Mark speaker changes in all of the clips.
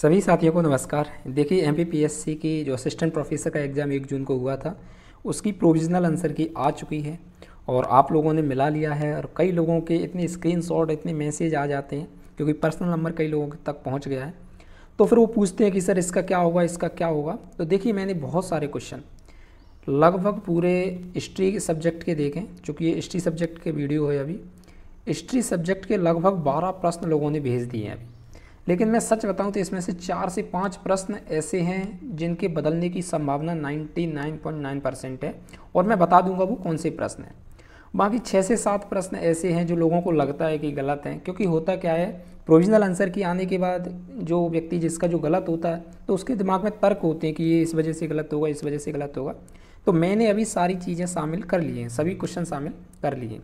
Speaker 1: सभी साथियों को नमस्कार। देखिए एमपीपीएससी की जो असिस्टेंट प्रोफेसर का एग्ज़ाम 1 जून को हुआ था, उसकी प्रोविज़नल आंसर की आ चुकी है और आप लोगों ने मिला लिया है। और कई लोगों के इतने स्क्रीनशॉट, इतने मैसेज आ जाते हैं क्योंकि पर्सनल नंबर कई लोगों तक पहुंच गया है। तो फिर वो पूछते हैं कि सर इसका क्या होगा, इसका क्या होगा। तो देखिए मैंने बहुत सारे क्वेश्चन लगभग पूरे हिस्ट्री सब्जेक्ट के देखें, चूँकि ये हिस्ट्री सब्जेक्ट के वीडियो है। अभी हिस्ट्री सब्जेक्ट के लगभग 12 प्रश्न लोगों ने भेज दिए हैं अभी। लेकिन मैं सच बताऊं तो इसमें से 4 से 5 प्रश्न ऐसे हैं जिनके बदलने की संभावना 99.9% है और मैं बता दूंगा वो कौन से प्रश्न हैं। बाकी 6 से 7 प्रश्न ऐसे हैं जो लोगों को लगता है कि गलत हैं, क्योंकि होता क्या है, प्रोविजनल आंसर की आने के बाद जो व्यक्ति जिसका जो गलत होता है तो उसके दिमाग में तर्क होते हैं कि ये इस वजह से गलत होगा, इस वजह से गलत होगा। तो मैंने अभी सारी चीज़ें शामिल कर ली हैं, सभी क्वेश्चन शामिल कर लिए हैं।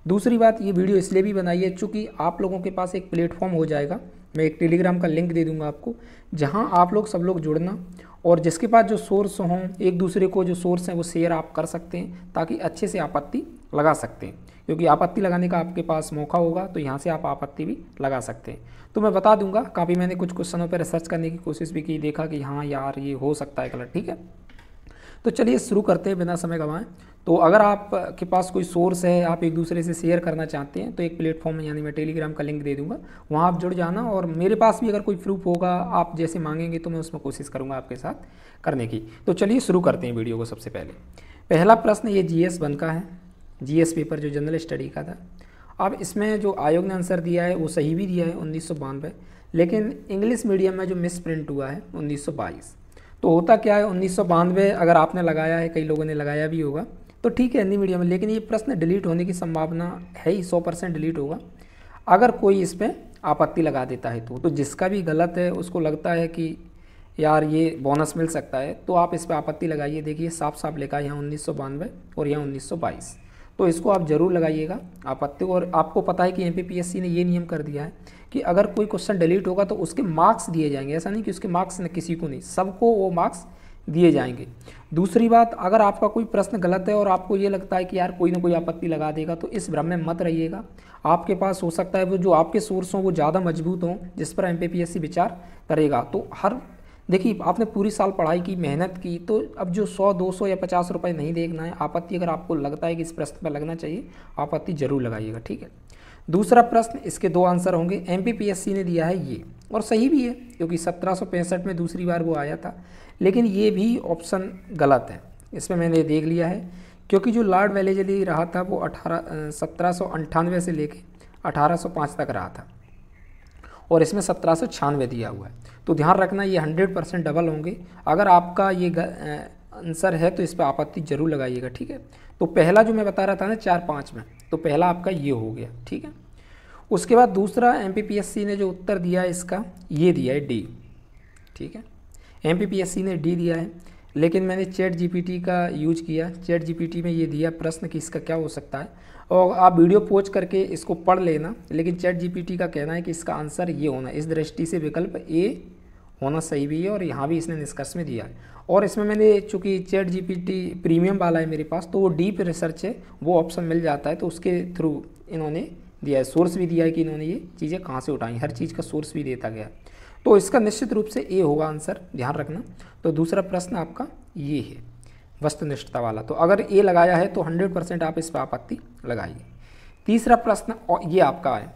Speaker 1: दूसरी बात, ये वीडियो इसलिए भी बनाई है चूँकि आप लोगों के पास एक प्लेटफॉर्म हो जाएगा। मैं एक टेलीग्राम का लिंक दे दूंगा आपको, जहां आप लोग सब लोग जुड़ना और जिसके पास जो सोर्स हों, एक दूसरे को जो सोर्स हैं वो शेयर आप कर सकते हैं ताकि अच्छे से आपत्ति लगा सकते हैं। क्योंकि आपत्ति लगाने का आपके पास मौका होगा तो यहाँ से आप आपत्ति भी लगा सकते हैं। तो मैं बता दूंगा, काफ़ी मैंने कुछ क्वेश्चनों पर रिसर्च करने की कोशिश भी की, देखा कि हाँ यार ये हो सकता है गलत। ठीक है, तो चलिए शुरू करते हैं बिना समय गंवाए। तो अगर आपके पास कोई सोर्स है, आप एक दूसरे से शेयर करना चाहते हैं, तो एक प्लेटफॉर्म है, यानी मैं टेलीग्राम का लिंक दे दूंगा, वहाँ आप जुड़ जाना। और मेरे पास भी अगर कोई प्रूफ होगा, आप जैसे मांगेंगे तो मैं उसमें कोशिश करूँगा आपके साथ करने की। तो चलिए शुरू करते हैं वीडियो को। सबसे पहले पहला प्रश्न ये GS 1 का है, GS पेपर जो जनरल स्टडी का था। अब इसमें जो आयोग ने आंसर दिया है वो सही भी दिया है 1992, लेकिन इंग्लिश मीडियम में जो मिस प्रिंट हुआ है 1922। तो होता क्या है, 1992 अगर आपने लगाया है, कई लोगों ने लगाया भी होगा तो ठीक है हिंदी मीडियम में, लेकिन ये प्रश्न डिलीट होने की संभावना है ही, 100% डिलीट होगा अगर कोई इस पर आपत्ति लगा देता है। तो जिसका भी गलत है उसको लगता है कि यार ये बोनस मिल सकता है, तो आप इस पर आपत्ति लगाइए। देखिए साफ साफ लिखा है यहाँ 1992 और यहाँ 1922, तो इसको आप ज़रूर लगाइएगा आपत्ति। और आपको पता है कि एमपीपीएससी ने ये नियम कर दिया है कि अगर कोई क्वेश्चन डिलीट होगा तो उसके मार्क्स दिए जाएंगे। ऐसा नहीं कि उसके मार्क्स न किसी को नहीं, सबको वो मार्क्स दिए जाएंगे। दूसरी बात, अगर आपका कोई प्रश्न गलत है और आपको ये लगता है कि यार कोई ना कोई आपत्ति लगा देगा, तो इस भ्रम में मत रहिएगा। आपके पास हो सकता है वो जो आपके सोर्स हों वो ज़्यादा मजबूत हों जिस पर एमपीपीएससी विचार करेगा। तो देखिए आपने पूरी साल पढ़ाई की, मेहनत की, तो अब जो 100, 200 या 50 रुपये नहीं देखना है। आपत्ति अगर आपको लगता है कि इस प्रश्न पर लगना चाहिए, आपत्ति जरूर लगाइएगा। ठीक है, दूसरा प्रश्न, इसके 2 आंसर होंगे। एमपीपीएससी ने दिया है ये, और सही भी है क्योंकि 1765 में दूसरी बार वो आया था, लेकिन ये भी ऑप्शन गलत है। इसमें मैंने देख लिया है, क्योंकि जो लॉर्ड वेलेस्ली रहा था वो 1798 से लेके 1805 तक रहा था और इसमें 1796 दिया हुआ है। तो ध्यान रखना ये 100% डबल होंगे। अगर आपका ये आंसर है तो इस पर आपत्ति जरूर लगाइएगा। ठीक है, तो पहला जो मैं बता रहा था ना 4-5 में, तो पहला आपका ये हो गया। ठीक है, उसके बाद दूसरा एमपीपीएससी ने जो उत्तर दिया है इसका, ये दिया है D। ठीक है, एमपीपीएससी ने D दिया है, लेकिन मैंने चैट जीपीटी का यूज किया। चैट जीपीटी में ये दिया प्रश्न कि इसका क्या हो सकता है, और आप वीडियो पॉज करके इसको पढ़ लेना। लेकिन चैट जीपीटी का कहना है कि इसका आंसर ये होना, इस दृष्टि से विकल्प A होना सही भी है, और यहाँ भी इसने निष्कर्ष में दिया है। और इसमें मैंने, चूँकि चैट जीपीटी प्रीमियम वाला है मेरे पास, तो वो डीप रिसर्च है, वो ऑप्शन मिल जाता है, तो उसके थ्रू इन्होंने दिया है। सोर्स भी दिया है कि इन्होंने ये चीज़ें कहाँ से उठाई, हर चीज़ का सोर्स भी देता गया। तो इसका निश्चित रूप से A होगा आंसर, ध्यान रखना। तो दूसरा प्रश्न आपका ये है, वस्तुनिष्ठता वाला। तो अगर A लगाया है तो 100% आप इस पर आपत्ति लगाइए। तीसरा प्रश्न ये आपका है,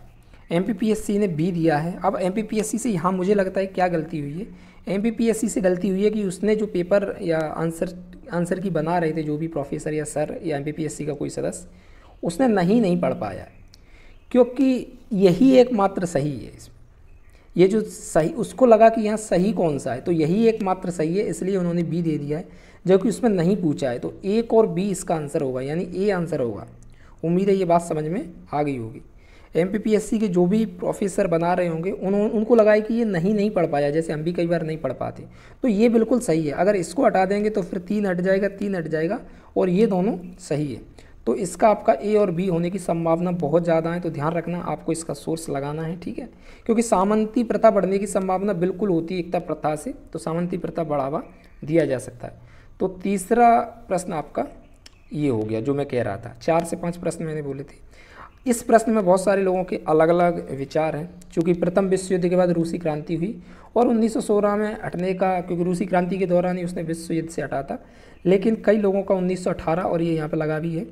Speaker 1: एमपीपीएससी ने B दिया है। अब एमपीपीएससी से यहाँ मुझे लगता है क्या गलती हुई है, एमपीपीएससी से गलती हुई है कि उसने जो पेपर या आंसर की बना रहे थे, जो भी प्रोफेसर या सर या एमपीपीएससी का कोई सदस्य, उसने नहीं पढ़ पाया, क्योंकि यही एकमात्र सही है इसमें। ये जो सही, उसको लगा कि यहाँ सही कौन सा है, तो यही एकमात्र सही है, इसलिए उन्होंने B दे दिया है, जबकि उसमें नहीं पूछा है। तो 1 और B इसका आंसर होगा, यानी A आंसर होगा। उम्मीद है ये बात समझ में आ गई होगी। एमपीपीएससी के जो भी प्रोफेसर बना रहे होंगे उनको लगा है कि ये नहीं पढ़ पाया, जैसे हम भी कई बार नहीं पढ़ पाते, तो ये बिल्कुल सही है। अगर इसको हटा देंगे तो फिर 3 हट जाएगा, 3 हट जाएगा, और ये दोनों सही है। तो इसका आपका A और B होने की संभावना बहुत ज़्यादा है। तो ध्यान रखना, आपको इसका सोर्स लगाना है। ठीक है, क्योंकि सामंती प्रथा बढ़ने की संभावना बिल्कुल होती है एकता प्रथा से, तो सामंती प्रथा बढ़ावा दिया जा सकता है। तो तीसरा प्रश्न आपका ये हो गया जो मैं कह रहा था। 4 से 5 प्रश्न मैंने बोले थे। इस प्रश्न में बहुत सारे लोगों के अलग अलग विचार हैं। चूँकि प्रथम विश्व युद्ध के बाद रूसी क्रांति हुई और 1916 में हटने का, क्योंकि रूसी क्रांति के दौरान ही उसने विश्व युद्ध से हटा था, लेकिन कई लोगों का 1918 और ये यहाँ पर लगा भी है,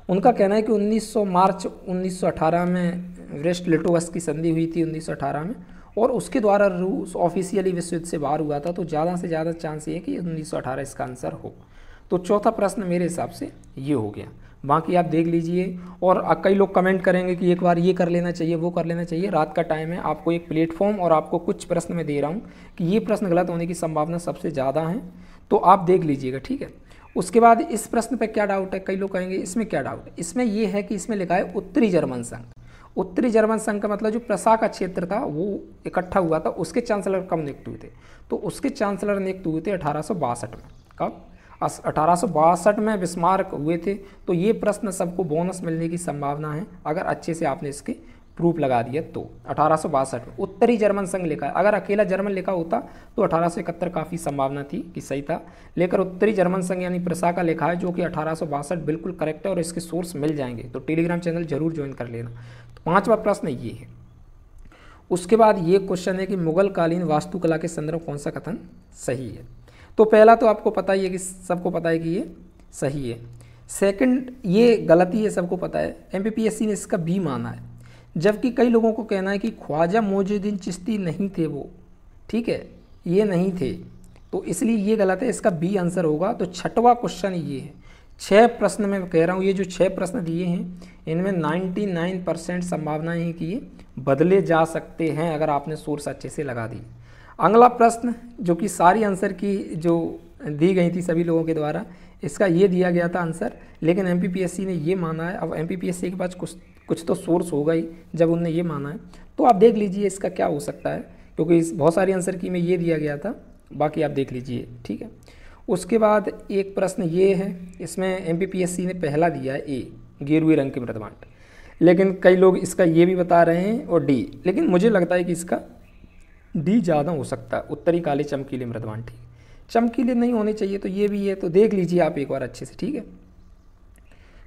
Speaker 1: उनका कहना है कि 1900 मार्च 1918 में ब्रेस्ट लिटोवस्क की संधि हुई थी 1918 में, और उसके द्वारा रूस ऑफिशियली विश्व युद्ध से बाहर हुआ था। तो ज़्यादा से ज़्यादा चांस ये है कि 1918 इसका आंसर हो। तो चौथा प्रश्न मेरे हिसाब से ये हो गया। बाकी आप देख लीजिए, और कई लोग कमेंट करेंगे कि एक बार ये कर लेना चाहिए, वो कर लेना चाहिए। रात का टाइम है, आपको एक प्लेटफॉर्म और आपको कुछ प्रश्न मैं दे रहा हूँ कि ये प्रश्न गलत होने की संभावना सबसे ज़्यादा है, तो आप देख लीजिएगा, ठीक है। उसके बाद इस प्रश्न पर क्या डाउट है, कई लोग कहेंगे इसमें क्या डाउट है। इसमें ये है कि इसमें लिखा है उत्तरी जर्मन संघ। उत्तरी जर्मन संघ का मतलब जो प्रसा का क्षेत्र था वो इकट्ठा हुआ था, उसके चांसलर कब नियुक्त हुए थे, तो उसके चांसलर नियुक्त हुए थे 1862 में। कब? 1862 में बिस्मार्क हुए थे। तो ये प्रश्न सबको बोनस मिलने की संभावना है अगर अच्छे से आपने इसके प्रूफ लगा दिया तो। 1862 में उत्तरी जर्मन संघ लिखा है, अगर अकेला जर्मन लिखा होता तो 1871 काफ़ी संभावना थी कि सही था, लेकर उत्तरी जर्मन संघ यानी प्रसा का लिखा है, जो कि 1862 बिल्कुल करेक्ट है, और इसके सोर्स मिल जाएंगे। तो टेलीग्राम चैनल जरूर ज्वाइन कर लेना। तो पांचवा प्रश्न ये है। उसके बाद ये क्वेश्चन है कि मुगल कालीन वास्तुकला के संदर्भ कौन सा कथन सही है। तो पहला तो आपको पता ही है कि सबको पता है कि ये सही है। सेकंड, ये गलती है, सबको पता है। एमपीपीएससी ने इसका बी माना है, जबकि कई लोगों को कहना है कि ख्वाजा मोइनुद्दीन चिश्ती नहीं थे वो, ठीक है, ये नहीं थे, तो इसलिए ये गलत है, इसका बी आंसर होगा। तो छठवां क्वेश्चन ये है। 6 प्रश्न मैं कह रहा हूँ, ये जो 6 प्रश्न दिए हैं इनमें 99% संभावना है कि ये बदले जा सकते हैं अगर आपने सोर्स अच्छे से लगा दी। अगला प्रश्न जो कि सारी आंसर की जो दी गई थी सभी लोगों के द्वारा, इसका ये दिया गया था आंसर, लेकिन एमपीपीएससी ने ये माना है। अब एमपीपीएससी के पास कुछ तो सोर्स होगा ही जब उनने ये माना है। तो आप देख लीजिए इसका क्या हो सकता है, क्योंकि इस बहुत सारी आंसर की में ये दिया गया था, बाकी आप देख लीजिए, ठीक है। उसके बाद एक प्रश्न ये है, इसमें एमपीपीएससी ने पहला दिया है ए, गेरुए रंग के मृदभांड, लेकिन कई लोग इसका ये भी बता रहे हैं और डी, लेकिन मुझे लगता है कि इसका डी ज़्यादा हो सकता है। उत्तरी काले चमकीले मृदभांड, ठीक, चमकीले नहीं होने चाहिए, तो ये भी है। तो देख लीजिए आप एक बार अच्छे से, ठीक है,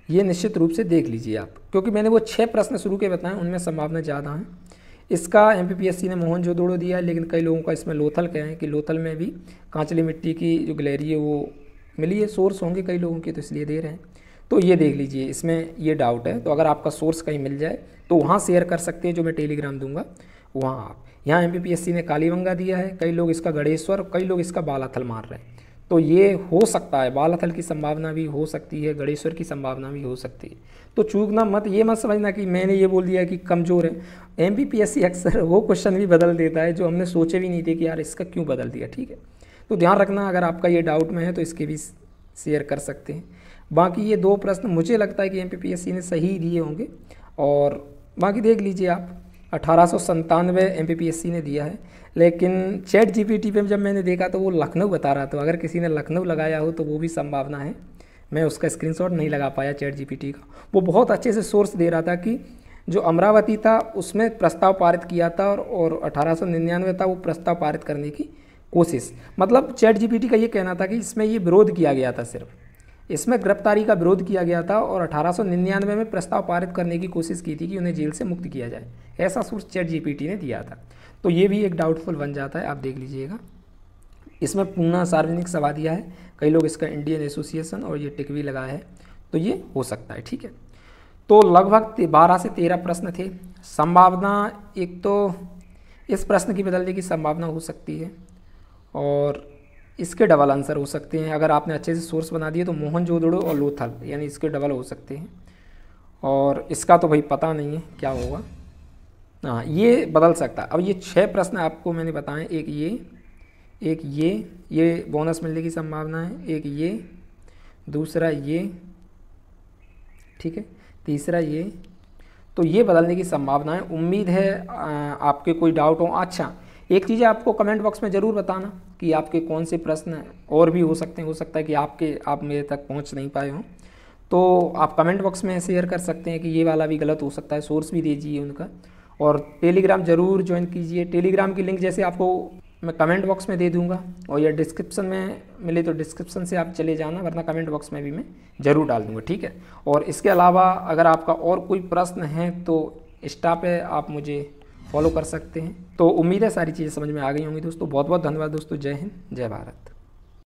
Speaker 1: ये निश्चित रूप से देख लीजिए आप, क्योंकि मैंने वो 6 प्रश्न शुरू के बताए, उनमें संभावना ज़्यादा है। इसका एमपीपीएससी ने मोहनजोदड़ो दिया है, लेकिन कई लोगों का इसमें लोथल कहे हैं कि लोथल में भी कांचली मिट्टी की जो गैलरी है वो मिली है, सोर्स होंगे कई लोगों के, तो इसलिए दे रहे हैं। तो ये देख लीजिए, इसमें ये डाउट है। तो अगर आपका सोर्स कहीं मिल जाए तो वहाँ शेयर कर सकते हैं, जो मैं टेलीग्राम दूंगा वहाँ आप। यहाँ एमपीपीएससी ने कालीबंगा दिया है, कई लोग इसका गणेश्वर, कई लोग इसका बालाथल मार रहे हैं। तो ये हो सकता है, बालाथल की संभावना भी हो सकती है, गणेश्वर की संभावना भी हो सकती है। तो चूकना मत, ये मत समझना कि मैंने ये बोल दिया कि कमज़ोर है। एमपीपीएससी अक्सर वो क्वेश्चन भी बदल देता है जो हमने सोचे भी नहीं थे कि यार इसका क्यों बदल दिया, ठीक है। तो ध्यान रखना, अगर आपका ये डाउट में है तो इसके भी शेयर कर सकते हैं। बाकी ये 2 प्रश्न मुझे लगता है कि एमपीपीएससी ने सही दिए होंगे, और बाकी देख लीजिए आप। 1897 एमपीपीएससी ने दिया है, लेकिन चैट जीपीटी पे जब मैंने देखा तो वो लखनऊ बता रहा था। अगर किसी ने लखनऊ लगाया हो तो वो भी संभावना है। मैं उसका स्क्रीनशॉट नहीं लगा पाया चैट जीपीटी का, वो बहुत अच्छे से सोर्स दे रहा था कि जो अमरावती था उसमें प्रस्ताव पारित किया था, और 1899 था वो प्रस्ताव पारित करने की कोशिश। मतलब चैट जीपीटी का ये कहना था कि इसमें ये विरोध किया गया था, सिर्फ इसमें गिरफ्तारी का विरोध किया गया था, और 1899 में प्रस्ताव पारित करने की कोशिश की थी कि उन्हें जेल से मुक्त किया जाए। ऐसा सोर्स चैट जीपीटी ने दिया था। तो ये भी एक डाउटफुल बन जाता है, आप देख लीजिएगा। इसमें पूना सार्वजनिक सभा दिया है, कई लोग इसका इंडियन एसोसिएशन और ये टिकवी लगाया है, तो ये हो सकता है, ठीक है। तो लगभग 12 से 13 प्रश्न थे। संभावना एक तो इस प्रश्न की बदलने की संभावना हो सकती है, और इसके डबल आंसर हो सकते हैं। अगर आपने अच्छे से सोर्स बना दिए तो मोहनजोदड़ो और लोथल यानी इसके डबल हो सकते हैं, और इसका तो भाई पता नहीं है क्या होगा। हाँ, ये बदल सकता है। अब ये 6 प्रश्न आपको मैंने बताए, एक ये बोनस मिलने की संभावना है, एक ये, दूसरा ये, ठीक है, तीसरा ये। तो ये बदलने की संभावना है। उम्मीद है आपके कोई डाउट हो। अच्छा, एक चीज़ आपको कमेंट बॉक्स में ज़रूर बताना कि आपके कौन से प्रश्न और भी हो सकते हैं। हो सकता है कि आप मेरे तक पहुंच नहीं पाए हों, तो आप कमेंट बॉक्स में शेयर कर सकते हैं कि ये वाला भी गलत हो सकता है। सोर्स भी दीजिए उनका, और टेलीग्राम ज़रूर ज्वाइन कीजिए। टेलीग्राम की लिंक जैसे आपको मैं कमेंट बॉक्स में दे दूंगा, और या डिस्क्रिप्शन में मिले तो डिस्क्रिप्शन से आप चले जाना, वरना कमेंट बॉक्स में भी मैं ज़रूर डाल दूंगा, ठीक है। और इसके अलावा अगर आपका और कोई प्रश्न है तो इंस्टा पे आप मुझे फॉलो कर सकते हैं। तो उम्मीद है सारी चीज़ें समझ में आ गई होंगी दोस्तों। बहुत बहुत धन्यवाद दोस्तों। जय हिंद, जय भारत।